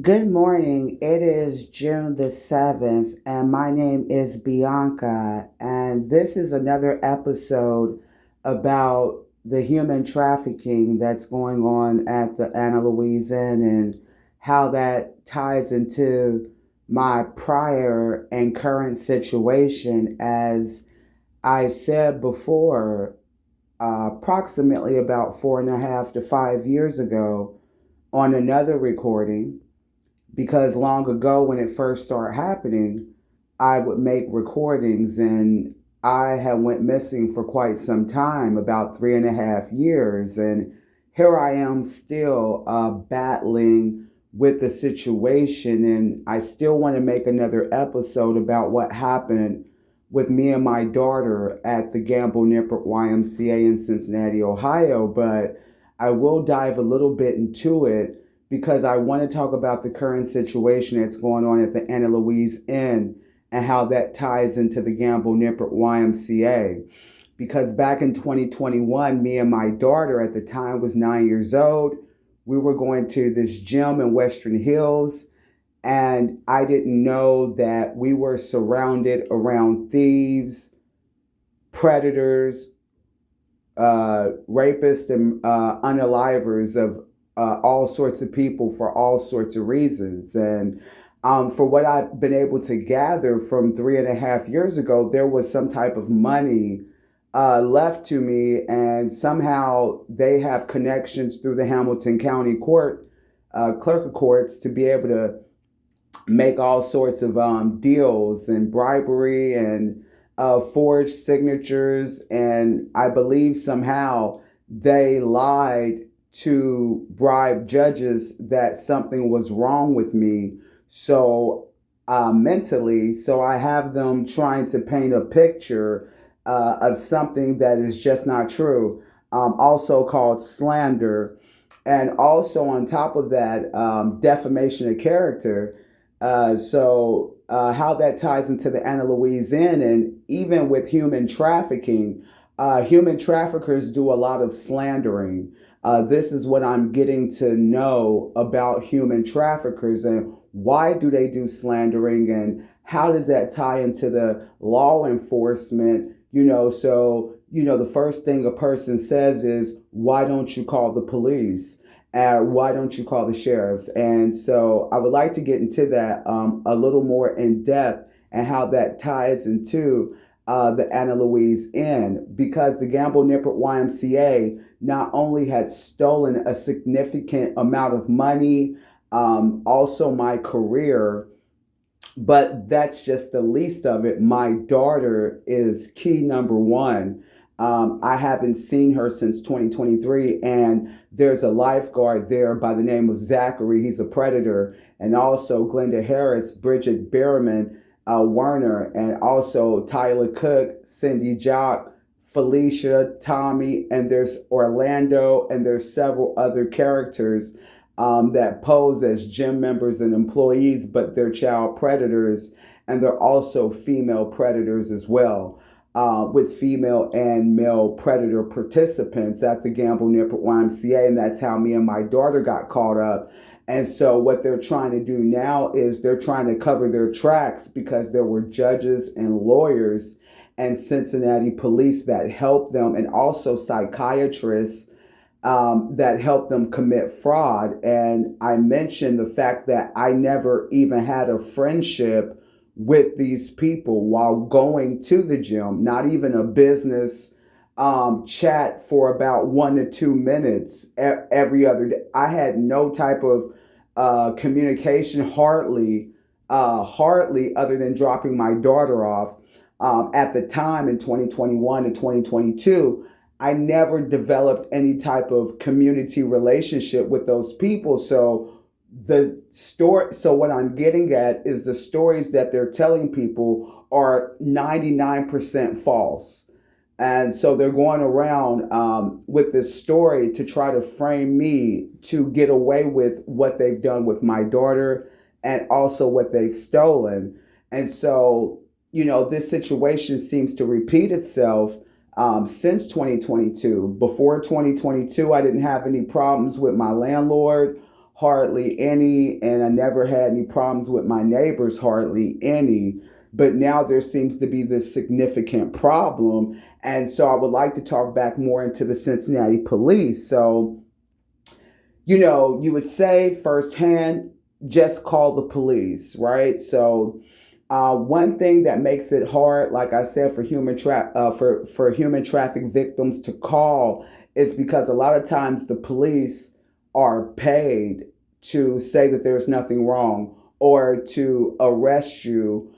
Good morning. It is June the 7th, and my name is Bianca. And this is another episode about the human trafficking that's going on at the Louise Inn and how that ties into my prior and current situation. As I said before, approximately about 4.5 to 5 years ago, on another recording, because long ago when it first started happening, I would make recordings, and I had went missing for quite some time, about 3.5 years, and here I am still battling with the situation. And I still want to make another episode about what happened with me and my daughter at the Gamble Nippert YMCA in Cincinnati, Ohio. But I will dive a little bit into it because I want to talk about the current situation that's going on at the Anna Louise Inn and how that ties into the Gamble Nippert YMCA. Because back in 2021, me and my daughter at the time was 9 years old. We were going to this gym in Western Hills, and I didn't know that we were surrounded around thieves, predators, rapists, and unalivers of all sorts of people for all sorts of reasons. And for what I've been able to gather from 3.5 years ago, there was some type of money left to me, and somehow they have connections through the Hamilton County Court, clerk of courts, to be able to make all sorts of deals and bribery and forged signatures. And I believe somehow they lied to bribe judges that something was wrong with me. So mentally, so I have them trying to paint a picture of something that is just not true, also called slander. And also, on top of that, defamation of character. How that ties into the Anna Louise Inn, and even with human traffickers do a lot of slandering. This is what I'm getting to know about human traffickers and why do they do slandering, and how does that tie into the law enforcement. The first thing a person says is, why don't you call the police? Why don't you call the sheriffs? And so I would like to get into that a little more in depth, and how that ties into the Anna Louise Inn, because the Gamble Nippert YMCA not only had stolen a significant amount of money, also my career, but that's just the least of it. My daughter is key number one. I haven't seen her since 2023, and there's a lifeguard there by the name of Zachary. He's a predator, and also Glenda Harris, Bridget Behrman, Werner, and also Tyler Cook, Cindy Jock, Felicia, Tommy, and there's Orlando, and there's several other characters that pose as gym members and employees, but they're child predators, and they're also female predators as well, with female and male predator participants at the Gamble Nippert YMCA. And that's how me and my daughter got caught up. And so what they're trying to do now is they're trying to cover their tracks, because there were judges and lawyers and Cincinnati police that helped them, and also psychiatrists that helped them commit fraud. And I mentioned the fact that I never even had a friendship with these people while going to the gym, not even a business chat for about 1 to 2 minutes every other day. I had no type of communication, hardly, other than dropping my daughter off. At the time in 2021 to 2022, I never developed any type of community relationship with those people. So what I'm getting at is the stories that they're telling people are 99% false. And so they're going around with this story to try to frame me to get away with what they've done with my daughter, and also what they've stolen. And so, this situation seems to repeat itself since 2022. Before 2022, I didn't have any problems with my landlord hardly any, and I never had any problems with my neighbors, hardly any. But now there seems to be this significant problem. And so I would like to talk back more into the Cincinnati police. So, you would say firsthand, just call the police, right? So, one thing that makes it hard, like I said, for for human traffic victims to call is because a lot of times the police are paid to say that there's nothing wrong or to arrest you.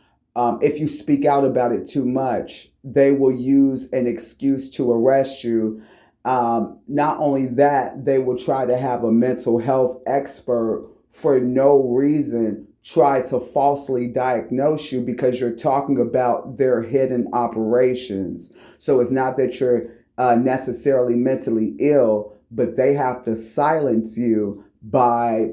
If you speak out about it too much, they will use an excuse to arrest you. Not only that, they will try to have a mental health expert for no reason try to falsely diagnose you because you're talking about their hidden operations. So it's not that you're necessarily mentally ill, but they have to silence you by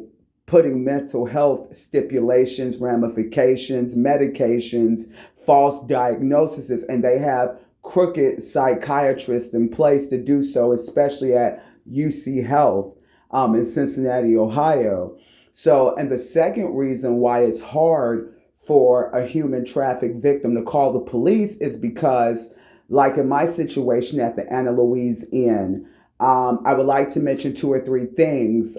putting mental health stipulations, ramifications, medications, false diagnoses, and they have crooked psychiatrists in place to do so, especially at UC Health in Cincinnati, Ohio. So, and the second reason why it's hard for a human traffic victim to call the police is because, like in my situation at the Louise Inn, I would like to mention two or three things.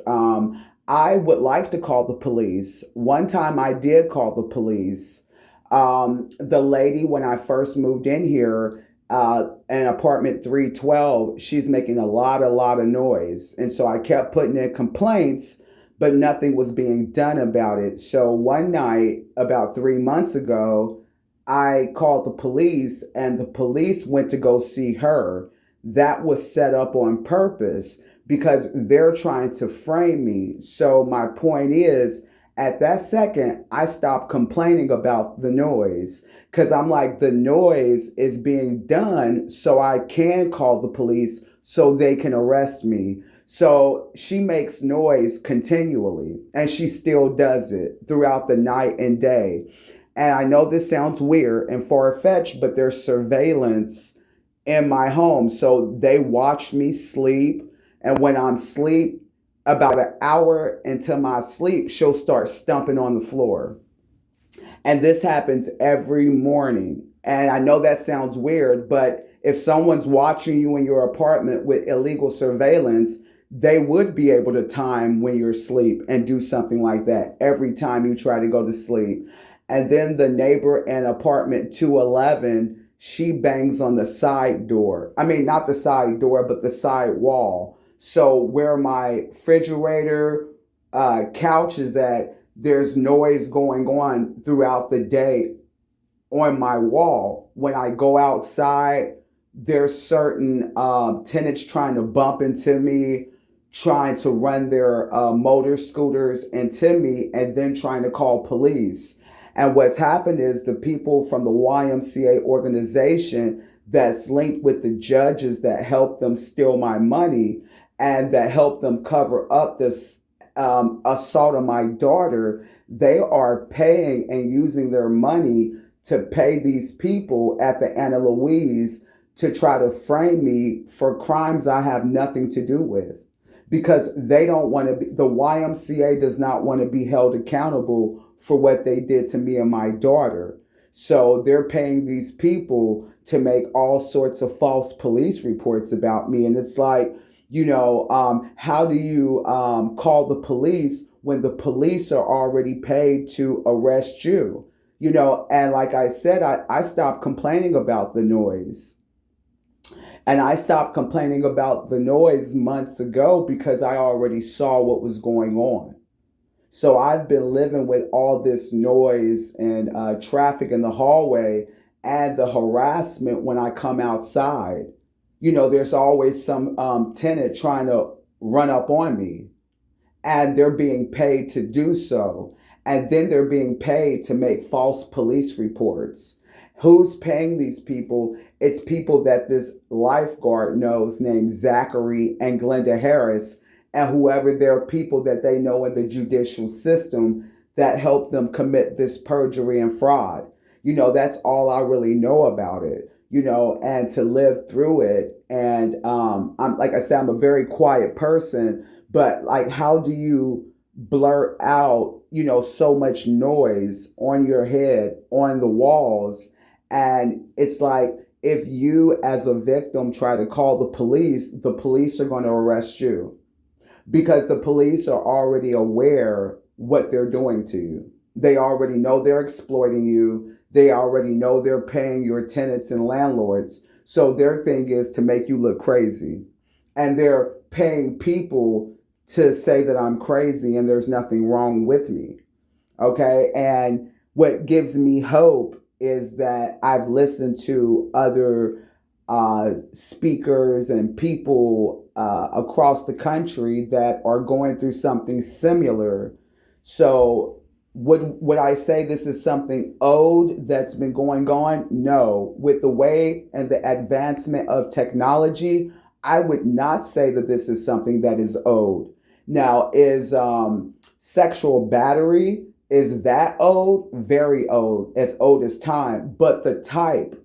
I would like to call the police. One time I did call the police. The lady, when I first moved in here, in apartment 312, she's making a lot of noise. And so I kept putting in complaints, but nothing was being done about it. So one night, about 3 months ago, I called the police and the police went to go see her. That was set up on purpose because they're trying to frame me. So my point is, at that second, I stopped complaining about the noise because I'm like, the noise is being done so I can call the police so they can arrest me. So she makes noise continually and she still does it throughout the night and day. And I know this sounds weird and far-fetched, but there's surveillance in my home. So they watch me sleep. And when I'm asleep, about an hour into my sleep, she'll start stomping on the floor. And this happens every morning. And I know that sounds weird, but if someone's watching you in your apartment with illegal surveillance, they would be able to time when you're asleep and do something like that every time you try to go to sleep. And then the neighbor in apartment 211, she bangs on the side door. I mean, not the side door, but the side wall. So where my refrigerator, couch is at, there's noise going on throughout the day on my wall. When I go outside, there's certain tenants trying to bump into me, trying to run their motor scooters into me, and then trying to call police. And what's happened is the people from the YMCA organization that's linked with the judges that helped them steal my money and that helped them cover up this assault on my daughter, they are paying and using their money to pay these people at the Anna Louise to try to frame me for crimes I have nothing to do with. Because they don't want to be, the YMCA does not want to be held accountable for what they did to me and my daughter. So they're paying these people to make all sorts of false police reports about me. And it's like, how do you call the police when the police are already paid to arrest you? And like I said, I stopped complaining about the noise. And I stopped complaining about the noise months ago because I already saw what was going on. So I've been living with all this noise and traffic in the hallway and the harassment when I come outside. There's always some tenant trying to run up on me, and they're being paid to do so. And then they're being paid to make false police reports. Who's paying these people? It's people that this lifeguard knows named Zachary and Glenda Harris, and whoever they're people that they know in the judicial system that help them commit this perjury and fraud. That's all I really know about it, and to live through it. And I'm like I said, I'm a very quiet person, but like, how do you blurt out, so much noise on your head, on the walls. And it's like, if you as a victim try to call the police are going to arrest you because the police are already aware what they're doing to you. They already know they're exploiting you. They already know they're paying your tenants and landlords. So their thing is to make you look crazy. And they're paying people to say that I'm crazy and there's nothing wrong with me. Okay. And what gives me hope is that I've listened to other speakers and people across the country that are going through something similar. So, would I say this is something old that's been going on? No. With the way and the advancement of technology, I would not say that this is something that is old. Now, is sexual battery, is that old? Very old, as old as time. But the type